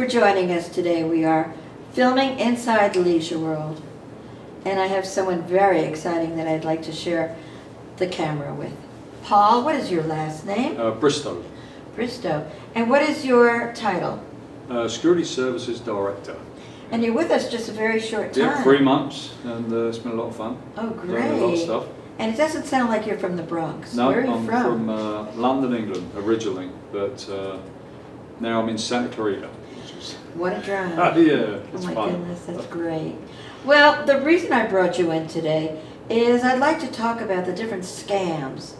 for joining us today. We are filming inside Leisure World, and I have someone very exciting that I'd like to share the camera with. Paul, what is your last name? Bristow. Bristow. And what is your title? Security Services Director. And you're with us just a very short time. Yeah, 3 months, and it's been a lot of fun. Oh, great. Done a lot of stuff. And it doesn't sound like you're from the Bronx. No, Where are you I'm from London, England, originally, but now I'm in Santa Clarita. What a drive. Yeah, Oh it's my fun. goodness, that's great. Well, the reason I brought you in today is I'd like to talk about the different scams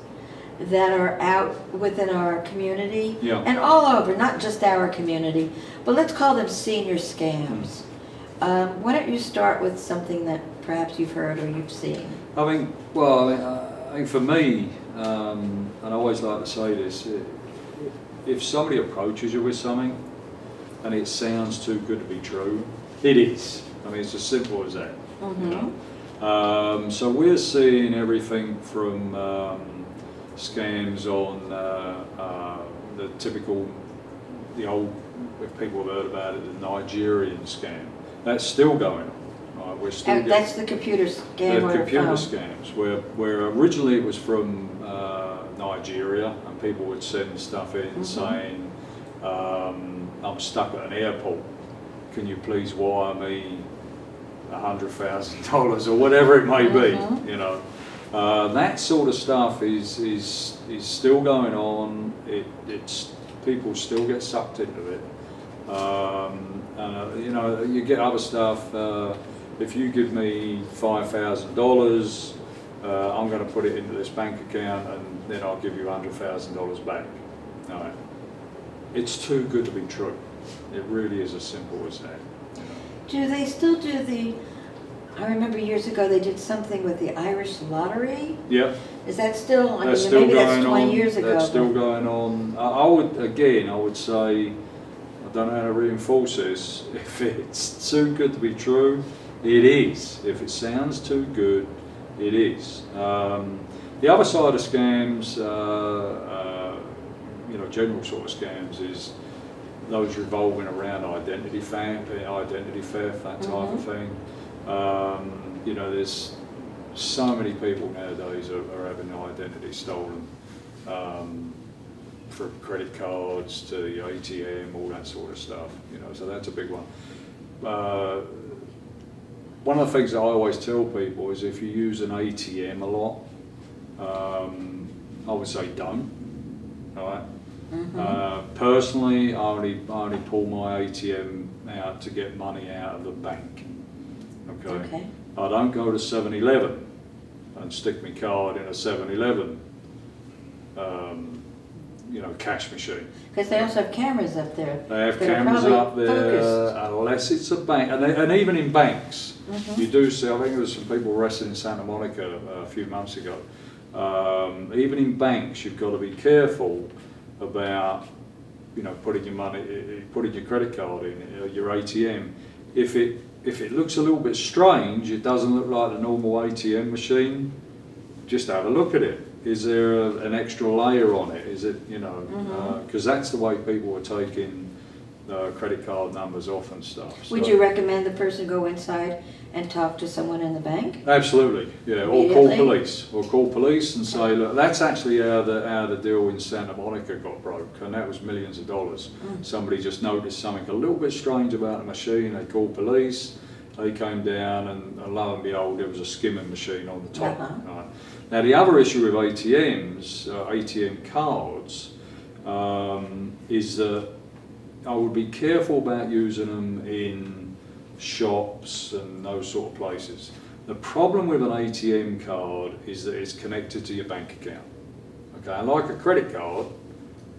that are out within our community and all over, not just our community, but let's call them senior scams. Why don't you start with something that perhaps you've heard or you've seen? I think, well, I think for me, and I always like to say this, if somebody approaches you with something and it sounds too good to be true, it is. I mean, it's as simple as that. Mm-hmm. You know? So we're seeing everything from scams on the typical, the old, if people have heard about it, the Nigerian scam. That's still going on. Right? We're still that's the computer scam. the computer scams, where originally it was from Nigeria, and people would send stuff in saying, I'm stuck at an airport, can you please wire me $100,000 or whatever it may be, you know. That sort of stuff is still going on. It's people still get sucked into it. You know, you get other stuff. If you give me $5,000, I'm going to put it into this bank account, and then I'll give you $100,000 back. No, it's too good to be true. It really is as simple as that. Do they still do the, I remember years ago they did something with the Irish lottery? Yeah. Is that still, I That's mean, still maybe going that's 20 on. years ago. That's still going on. I would say, I don't know how to reinforce this, if it's too good to be true, it is. If it sounds too good, it is. The other side of scams, you know, general sort of scams, is those revolving around identity theft, that type of thing. You know, there's so many people nowadays are having their identity stolen, from credit cards to the ATM, all that sort of stuff. You know, so that's a big one. One of the things that I always tell people is if you use an ATM a lot, I would say don't. All right. Personally, I only pull my ATM out to get money out of the bank. Okay. I don't go to 7-Eleven and stick my card in a 7-Eleven, you know, cash machine. Because they also have cameras up there. They have cameras up there, unless it's a bank, and even in banks, you do see. I think there was some people arrested in Santa Monica a few months ago. Even in banks, you've got to be careful about, you know, putting your money, putting your credit card in, your ATM. If it looks a little bit strange, it doesn't look like the normal ATM machine, just have a look at it. Is there an extra layer on it? Is it, you know, because that's the way people are taking credit card numbers off and stuff. Would you recommend the person go inside and talk to someone in the bank? Absolutely, yeah, or call police and say, look, that's actually how the deal in Santa Monica got broke, and that was millions of dollars. Somebody just noticed something a little bit strange about the machine, they called police, they came down, and lo and behold, there was a skimming machine on the top. Right. Now the other issue with ATMs, ATM cards, is that I would be careful about using them in shops and those sort of places. The problem with an ATM card is that it's connected to your bank account. Okay, unlike a credit card,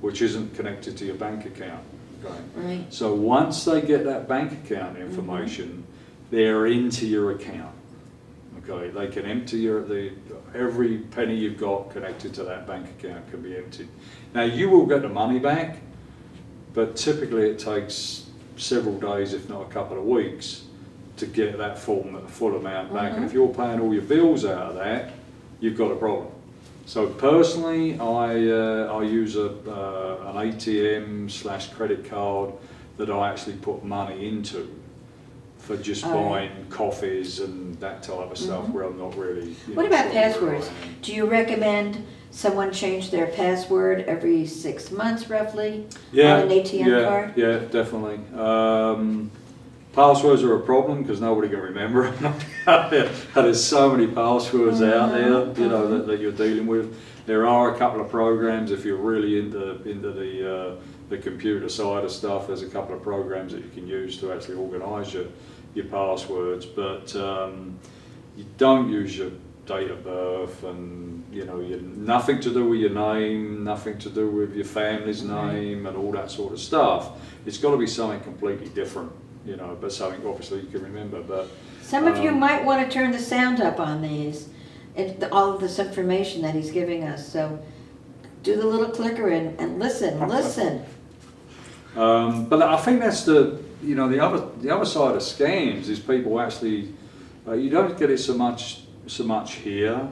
which isn't connected to your bank account. Okay? Right. So once they get that bank account information, they're into your account. Okay, they can empty every penny you've got connected to that bank account can be emptied. Now you will get the money back, but typically it takes several days, if not a couple of weeks, to get that full amount back. And if you're paying all your bills out of that, you've got a problem. So personally, I use an ATM/credit card that I actually put money into for just buying coffees and that type of stuff where I'm not really... What about passwords? Do you recommend someone change their password every 6 months roughly on an ATM card? Yeah, definitely. Passwords are a problem because nobody can remember them. There's so many passwords out there, that you're dealing with. There are a couple of programs if you're really into the computer side of stuff. There's a couple of programs that you can use to actually organise your passwords, but you don't use your date of birth, and nothing to do with your name, nothing to do with your family's name, and all that sort of stuff. It's got to be something completely different, but something obviously you can remember. But some of you might want to turn the sound up on these, all of this information that he's giving us. So do the little clicker and listen. But I think that's the other side of scams is people actually you don't get it so much here,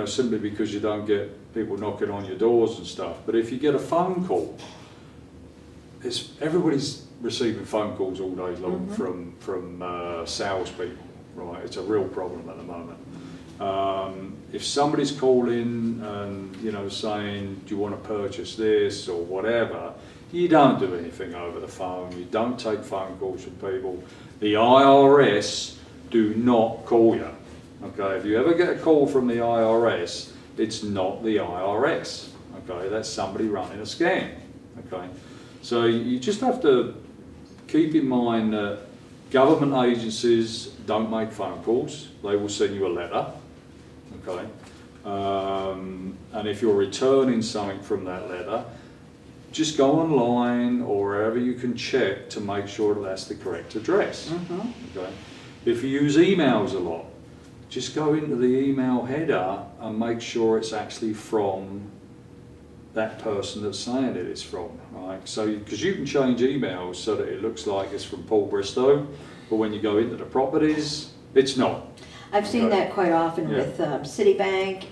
simply because you don't get people knocking on your doors and stuff. But if you get a phone call, everybody's receiving phone calls all day long from salespeople, right? It's a real problem at the moment. If somebody's calling and saying, do you want to purchase this or whatever, you don't do anything over the phone. You don't take phone calls from people. The IRS do not call you. Okay, if you ever get a call from the IRS, it's not the IRS. Okay, that's somebody running a scam. Okay, so you just have to keep in mind that government agencies don't make phone calls. They will send you a letter. Okay, and if you're returning something from that letter, just go online or wherever you can check to make sure that that's the correct address. Okay, if you use emails a lot, just go into the email header and make sure it's actually from that person that's saying it is from, right? So, because you can change emails so that it looks like it's from Paul Bristow, but when you go into the properties, it's not. I've seen that quite often with Citibank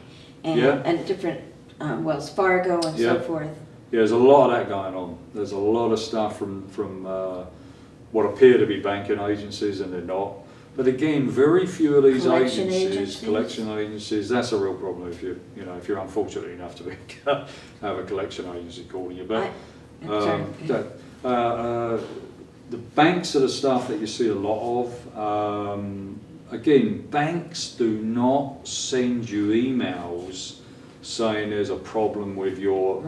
and different Wells Fargo and so forth. Yeah, there's a lot of that going on. There's a lot of stuff from what appear to be banking agencies and they're not. But again, very few of these collection agencies, that's a real problem if you're unfortunate enough to have a collection agency calling you. But the banks are the stuff that you see a lot of. Again, banks do not send you emails saying there's a problem with your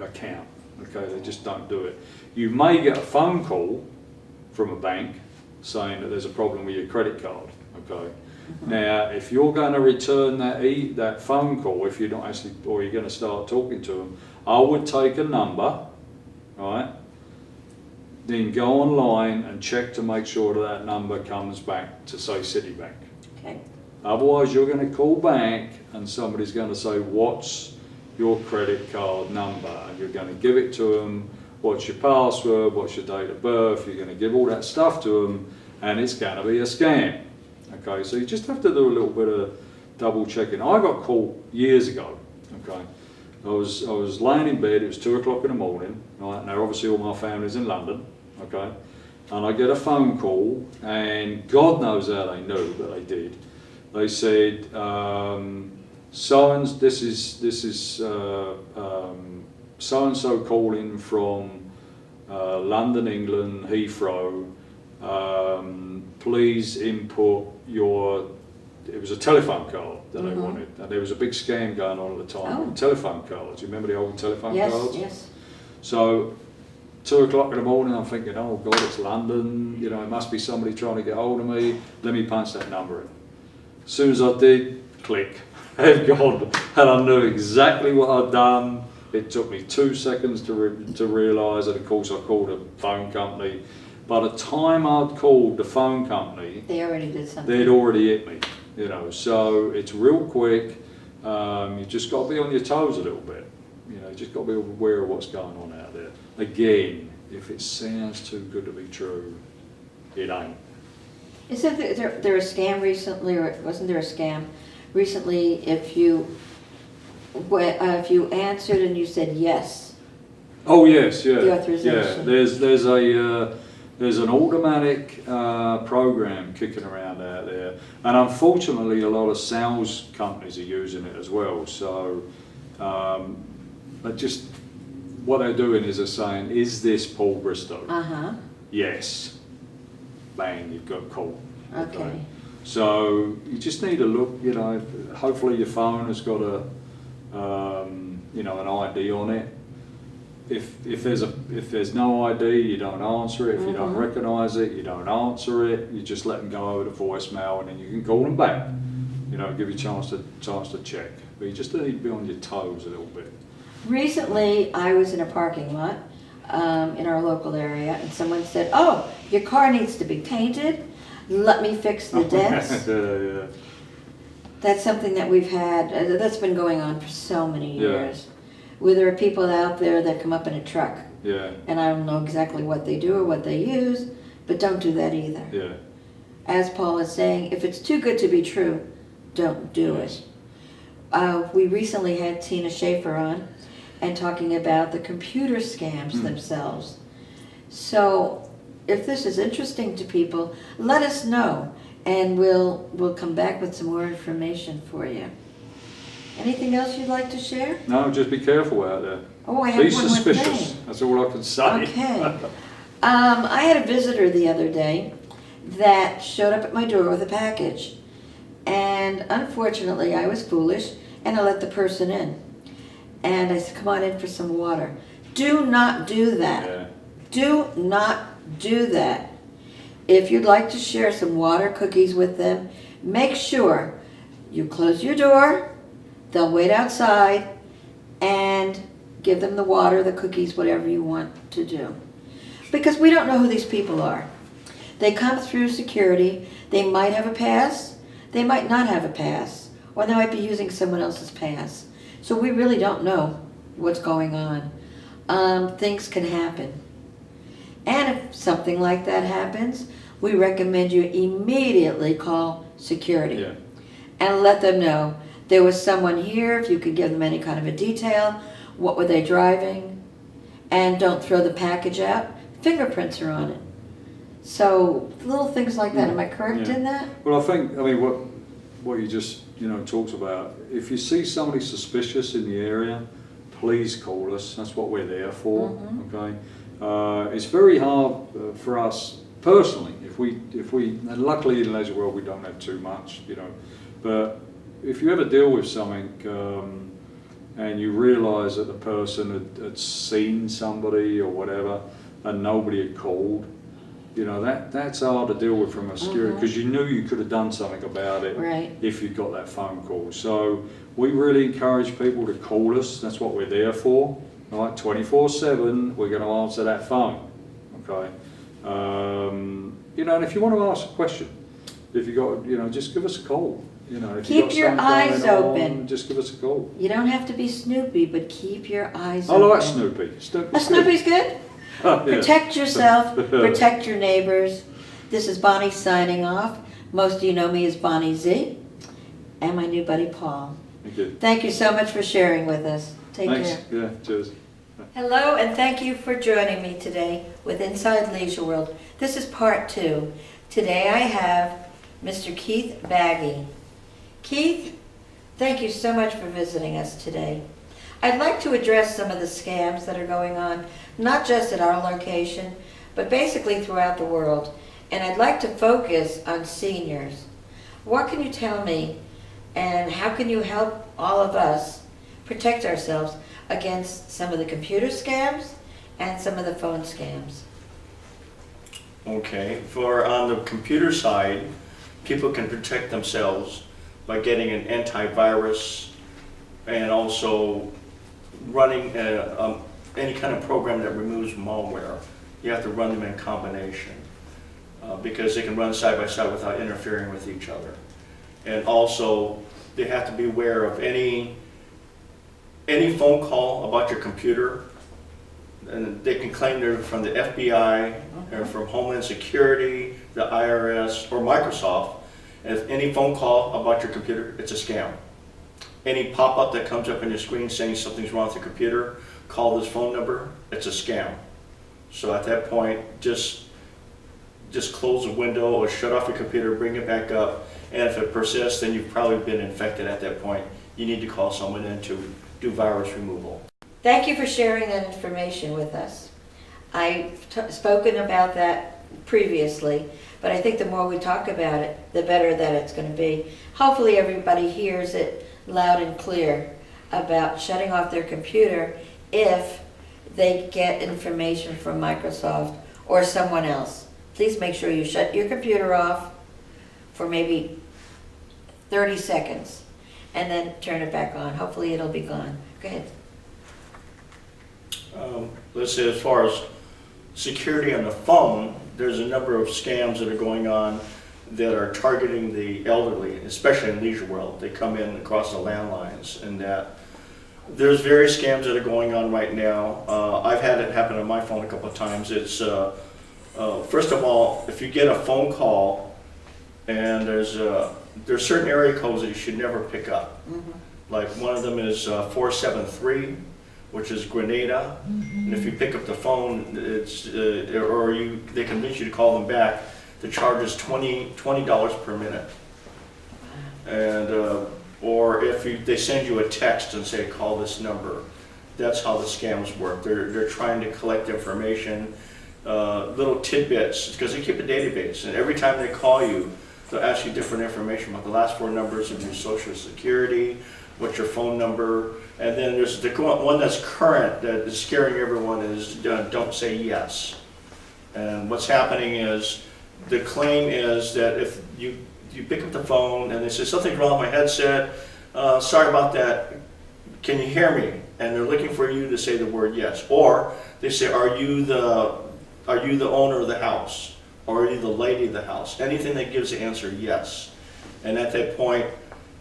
account. Okay, they just don't do it. You may get a phone call from a bank saying that there's a problem with your credit card. Okay, now if you're going to return that phone call, if you're not actually, or you're going to start talking to them, I would take a number, right? Then go online and check to make sure that number comes back to say Citibank. Okay. Otherwise, you're going to call back and somebody's going to say, what's your credit card number? And you're going to give it to them. What's your password? What's your date of birth? You're going to give all that stuff to them, and it's going to be a scam. Okay, so you just have to do a little bit of double checking. I got called years ago. Okay, I was laying in bed. It was 2 o'clock in the morning. Right, now obviously all my family's in London. Okay, and I get a phone call, and God knows how they knew, but they did. They said, this is so-and-so calling from London, England, Heathrow. Please input it was a telephone card that they wanted. And there was a big scam going on at the time with telephone cards. You remember the old telephone cards? Yes. So 2 o'clock in the morning, I'm thinking, oh God, it's London. It must be somebody trying to get hold of me. Let me punch that number in. As soon as I did, click, they've gone. And I knew exactly what I'd done. It took me 2 seconds to realise, and of course I called a phone company. By the time I'd called the phone company, they already did something. They'd already hit me, So it's real quick. You just got to be on your toes a little bit. You just got to be aware of what's going on out there. Again, if it sounds too good to be true, it ain't. Isn't there a scam recently, or wasn't there a scam recently if you answered and you said yes, Oh yes, yeah, The authorization. Yeah. There's an automatic program kicking around out there, and unfortunately, a lot of sales companies are using it as well. So, but just what they're doing is they're saying, "Is this Paul Bristow?" Yes. Bang, you've got call. Okay. So you just need to look. Hopefully your phone has got a an ID on it. If there's no ID, you don't answer it. If you don't recognise it, you don't answer it. You just let them go over to voicemail, and then you can call them back. Give you a chance to check. But you just need to be on your toes a little bit. Recently, I was in a parking lot in our local area, and someone said, "Oh, your car needs to be painted. Let me fix the dents." Yeah. That's something that we've had, that's been going on for so many years. Yeah. Where there are people out there that come up in a truck. Yeah. And I don't know exactly what they do or what they use, but don't do that either. Yeah. As Paul is saying, if it's too good to be true, don't do it. We recently had Tina Schaefer on and talking about the computer scams themselves. So if this is interesting to people, let us know, and we'll come back with some more information for you. Anything else you'd like to share? No, just be careful out there. Oh, I have be one more suspicious. thing. That's all I can say. Okay. I had a visitor the other day that showed up at my door with a package. And unfortunately, I was foolish, and I let the person in. And I said, "Come on in for some water." Do not do that. Yeah. Do not do that. If you'd like to share some water, cookies with them, make sure you close your door. They'll wait outside, and give them the water, the cookies, whatever you want to do. Because we don't know who these people are. They come through security. They might have a pass. They might not have a pass. Or they might be using someone else's pass. So we really don't know what's going on. Things can happen. And if something like that happens, we recommend you immediately call security. Yeah. And let them know there was someone here, if you could give them any kind of a detail. What were they driving? And don't throw the package out. Fingerprints are on it. So little things like that. Am I correct in that? Well, I mean, what you just talked about. If you see somebody suspicious in the area, please call us. That's what we're there for. Okay. It's very hard for us personally. If we, and luckily in the leisure world we don't have too much, But if you ever deal with something and you realise that the person had seen somebody or whatever, and nobody had called, that's hard to deal with from a security, because you knew you could have done something about it if you got that phone call. So we really encourage people to call us. That's what we're there for. Right, 24/7, we're going to answer that phone. Okay, and if you want to ask a question, if you got, just give us a call. If keep your eyes open. Just give us a call. You don't have to be Snoopy, but keep your eyes I open. like Snoopy. Snoopy's good. Protect yourself. Protect your neighbors. This is Bonnie signing off. Most of you know me as Bonnie Z, and my new buddy Paul. Thank you. Thank you so much for sharing with us. Take care. Yeah, cheers. Hello, and thank you for joining me today with Inside Leisure World. This is part 2. Today I have Mr. Keith Bague. Keith, thank you so much for visiting us today. I'd like to address some of the scams that are going on, not just at our location, but basically throughout the world. And I'd like to focus on seniors. What can you tell me, and how can you help all of us protect ourselves against some of the computer scams and some of the phone scams? Okay, on the computer side, people can protect themselves by getting an antivirus and also running any kind of program that removes malware. You have to run them in combination because they can run side by side without interfering with each other. And also, they have to be aware of any phone call about your computer, and they can claim they're from the FBI or from Homeland Security, the IRS, or Microsoft. And if any phone call about your computer, it's a scam. Any pop-up that comes up on your screen saying something's wrong with your computer, call this phone number, it's a scam. So at that point, just close the window or shut off your computer, bring it back up, and if it persists, then you've probably been infected at that point. You need to call someone in to do virus removal. Thank you for sharing that information with us. I've spoken about that previously, but I think the more we talk about it, the better that it's going to be. Hopefully everybody hears it loud and clear about shutting off their computer if they get information from Microsoft or someone else. Please make sure you shut your computer off for maybe 30 seconds and then turn it back on. Hopefully it'll be gone. Go ahead. Let's say as far as security on the phone, there's a number of scams that are going on that are targeting the elderly, especially in Leisure World. They come in across the landlines, and that there's various scams that are going on right now. I've had it happen on my phone a couple of times. It's first of all, if you get a phone call and there's certain area codes that you should never pick up. Like one of them is 473. Which is Grenada, and if you pick up the phone, it's they convince you to call them back. The charge is $20 per minute, and or if they send you a text and say call this number, that's how the scams work. They're trying to collect information, little tidbits, because they keep a database, and every time they call you, they'll ask you different information about the last 4 numbers of your social security, what's your phone number. And then there's the one that's current that is scaring everyone is don't say yes. And what's happening is the claim is that if you pick up the phone and they say something's wrong with my headset, sorry about that, can you hear me? And they're looking for you to say the word yes. Or they say, are you the owner of the house? Or are you the lady of the house? Anything that gives the answer yes. And at that point,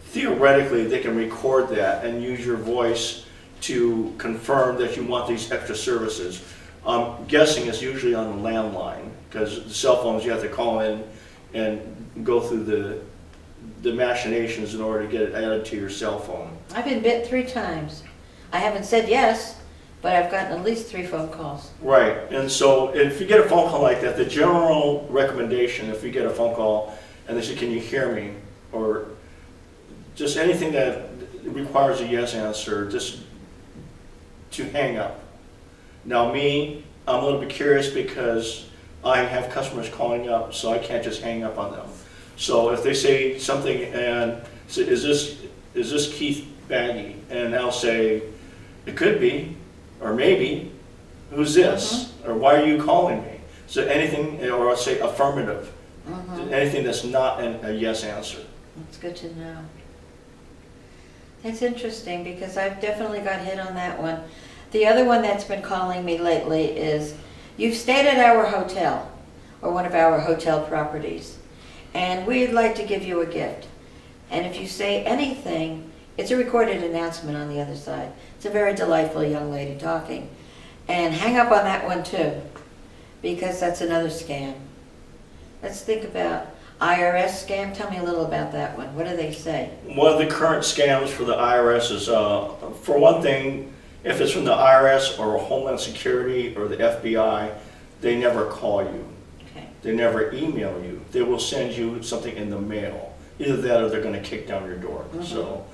theoretically, they can record that and use your voice to confirm that you want these extra services. I'm guessing it's usually on the landline, because the cell phones you have to call in and go through the machinations in order to get it added to your cell phone. I've been bit 3 times. I haven't said yes, but I've gotten at least 3 phone calls. Right, and so if you get a phone call like that, the general recommendation, if you get a phone call and they say, can you hear me? Or just anything that requires a yes answer, just to hang up. Now me, I'm a little bit curious because I have customers calling up, so I can't just hang up on them. So if they say something and say, is this Keith Bague? And I'll say, it could be, or maybe, who's this? Or why are you calling me? So anything, or I'll say affirmative. Anything that's not a yes answer. That's good to know. It's interesting because I've definitely got hit on that one. The other one that's been calling me lately is, you've stayed at our hotel, or one of our hotel properties, and we'd like to give you a gift. And if you say anything, it's a recorded announcement on the other side. It's a very delightful young lady talking. And hang up on that one too, because that's another scam. Let's think about IRS scam. Tell me a little about that one. What do they say? One of the current scams for the IRS is, for one thing, if it's from the IRS or Homeland Security or the FBI, they never call you. Okay. They never email you. They will send you something in the mail. Either that or they're going to kick down your door. So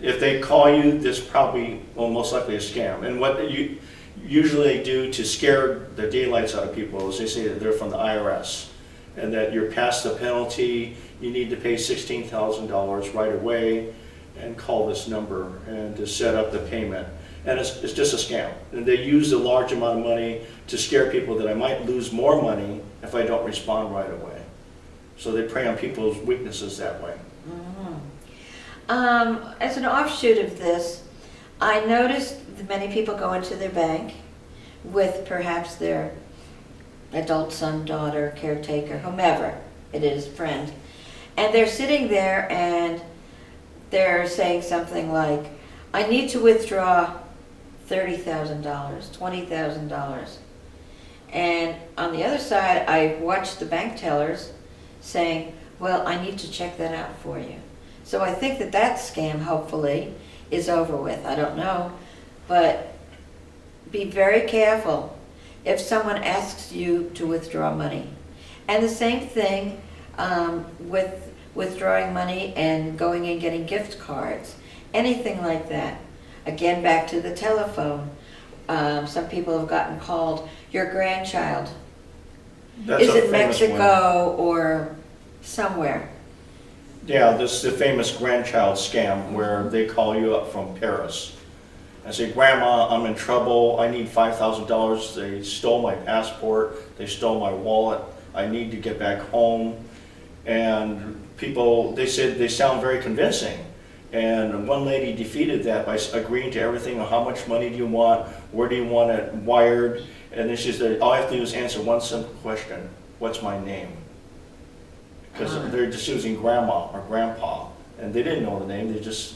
if they call you, this probably, well, most likely a scam. And what you usually do to scare the daylights out of people is they say that they're from the IRS and that you're past the penalty, you need to pay $16,000 right away and call this number and to set up the payment. And it's just a scam. And they use a large amount of money to scare people that I might lose more money if I don't respond right away. So they prey on people's weaknesses that way. As an offshoot of this, I noticed that many people go into their bank with perhaps their adult son, daughter, caretaker, whomever it is, friend, and they're sitting there and they're saying something like, I need to withdraw $30,000, $20,000. And on the other side, I watched the bank tellers saying, well, I need to check that out for you. So I think that scam, hopefully, is over with. I don't know. but be very careful if someone asks you to withdraw money. And the same thing with withdrawing money and going and getting gift cards, anything like that. Again, back to the telephone. Some people have gotten called, your grandchild That's is a in famous Mexico or somewhere. Yeah, this is the famous grandchild scam where they call you up from Paris and say, Grandma, I'm in trouble, I need $5,000, they stole my passport, they stole my wallet, I need to get back home. And people, they said they sound very convincing. And one lady defeated that by agreeing to everything, how much money do you want, where do you want it wired, and then she said, all I have to do is answer one simple question, what's my name? Because they're just using grandma or grandpa, and they didn't know the name, they're just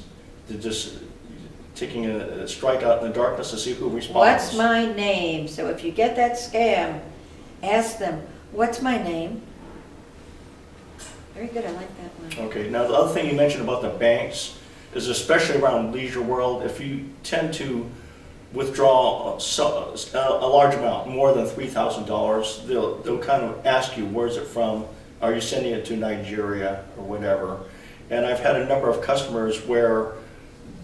taking a strike out in the darkness to see who responds. What's my name? So if you get that scam, ask them, what's my name? Very good, I like that one. Okay, now the other thing you mentioned about the banks is especially around Leisure World, if you tend to withdraw a large amount, more than $3,000, they'll kind of ask you, where's it from? Are you sending it to Nigeria or whatever? And I've had a number of customers where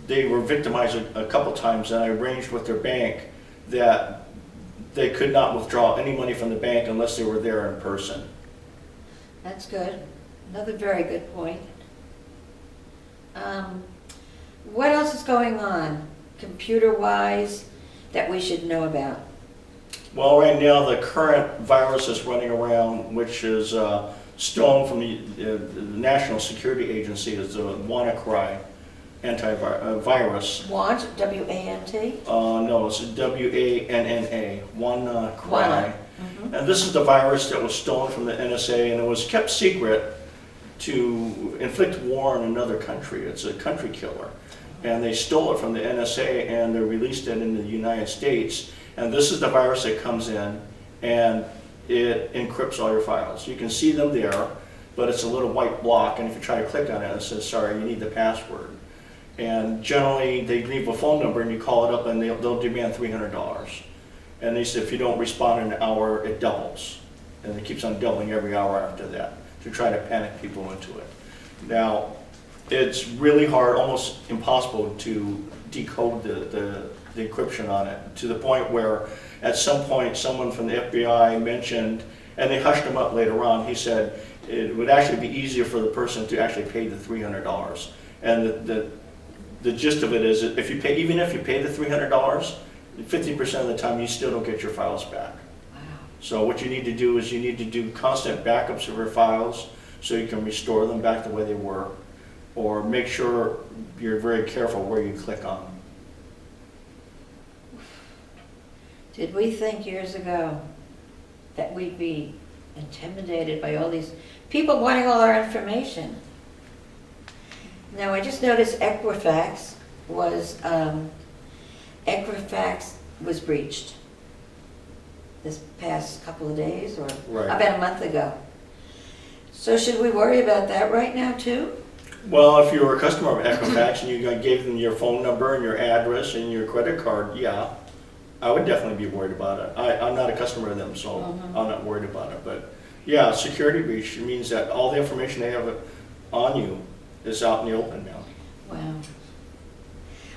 they were victimized a couple times, and I arranged with their bank that they could not withdraw any money from the bank unless they were there in person. That's good. Another very good point. What else is going on, computer-wise, that we should know about? Well, right now the current virus is running around, which is stolen from the National Security Agency, is the WannaCry antivirus. Want, W-A-N-T? No, it's W-A-N-N-A, WannaCry. Mm-hmm. And this is the virus that was stolen from the NSA, and it was kept secret to inflict war on another country. It's a country killer. And they stole it from the NSA and they released it in the United States. And this is the virus that comes in and it encrypts all your files. You can see them there, but it's a little white block, and if you try to click on it, it says, sorry, you need the password. And generally, they leave a phone number and you call it up and they'll demand $300. And they say if you don't respond in an hour, it doubles. And it keeps on doubling every hour after that to try to panic people into it. Now, it's really hard, almost impossible to decode the encryption on it, to the point where at some point someone from the FBI mentioned, and they hushed him up later on, he said it would actually be easier for the person to actually pay the $300. And the gist of it is that if you pay, even if you pay the $300, 50% of the time you still don't get your files back. So what you need to do is you need to do constant backups of your files so you can restore them back the way they were, or make sure you're very careful where you click on them. Did we think years ago that we'd be intimidated by all these people wanting all our information? Now, I just noticed Equifax was breached this past couple of days, or about a month ago. So should we worry about that right now too? Well, if you were a customer of Equifax and you gave them your phone number and your address and your credit card, yeah, I would definitely be worried about it. I'm not a customer of them, so I'm not worried about it. But yeah, security breach means that all the information they have on you is out in the open now. Wow.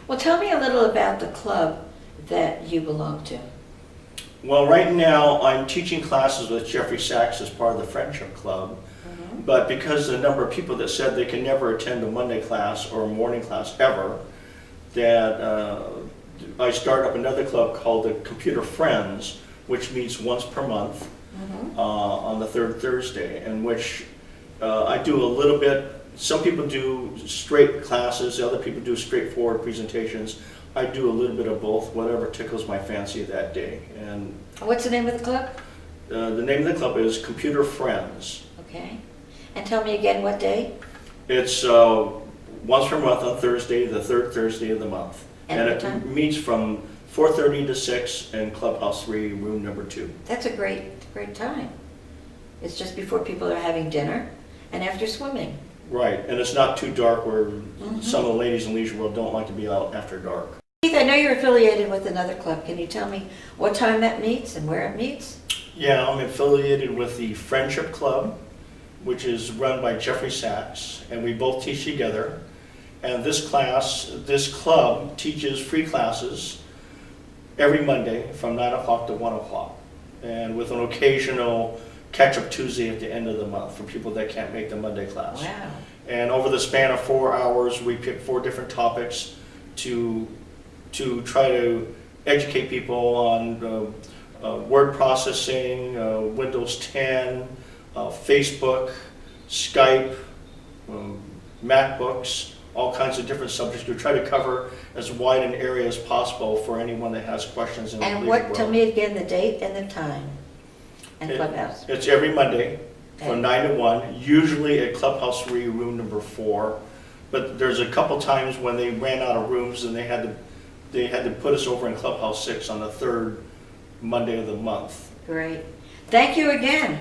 Well, tell me a little about the club that you belong to. Well, right now I'm teaching classes with Jeffrey Sachs as part of the Friendship Club. But because the number of people that said they can never attend a Monday class or a morning class ever, that I started up another club called the Computer Friends, which meets once per month on the third Thursday, in which I do a little bit. Some people do straight classes, other people do straightforward presentations. I do a little bit of both, whatever tickles my fancy that day. And what's the name of the club? The name of the club is Computer Friends. Okay. And tell me again what day? It's once per month on Thursday, the third Thursday of the month. And it meets from 4:30 to 6 in Clubhouse 3, room number 2. That's a great time. It's just before people are having dinner and after swimming. Right, and it's not too dark where some of the ladies in Leisure World don't like to be out after dark. Keith, I know you're affiliated with another club. Can you tell me what time that meets and where it meets? Yeah, I'm affiliated with the Friendship Club, which is run by Jeffrey Sachs, and we both teach together. And this club teaches free classes every Monday from 9 o'clock to 1 o'clock, and with an occasional catch-up Tuesday at the end of the month for people that can't make the Monday class. Wow. And over the span of 4 hours, we pick 4 different topics to try to educate people on word processing, Windows 10, Facebook, Skype, MacBooks, all kinds of different subjects. We try to cover as wide an area as possible for anyone that has questions in the And legal what, tell world. me again the date and the time and clubhouse. It's every Monday from Okay. 9 to 1, usually at Clubhouse 3, room number 4. But there's a couple times when they ran out of rooms and they had to put us over in Clubhouse 6 on the 3rd Monday of the month. Great. Thank you again.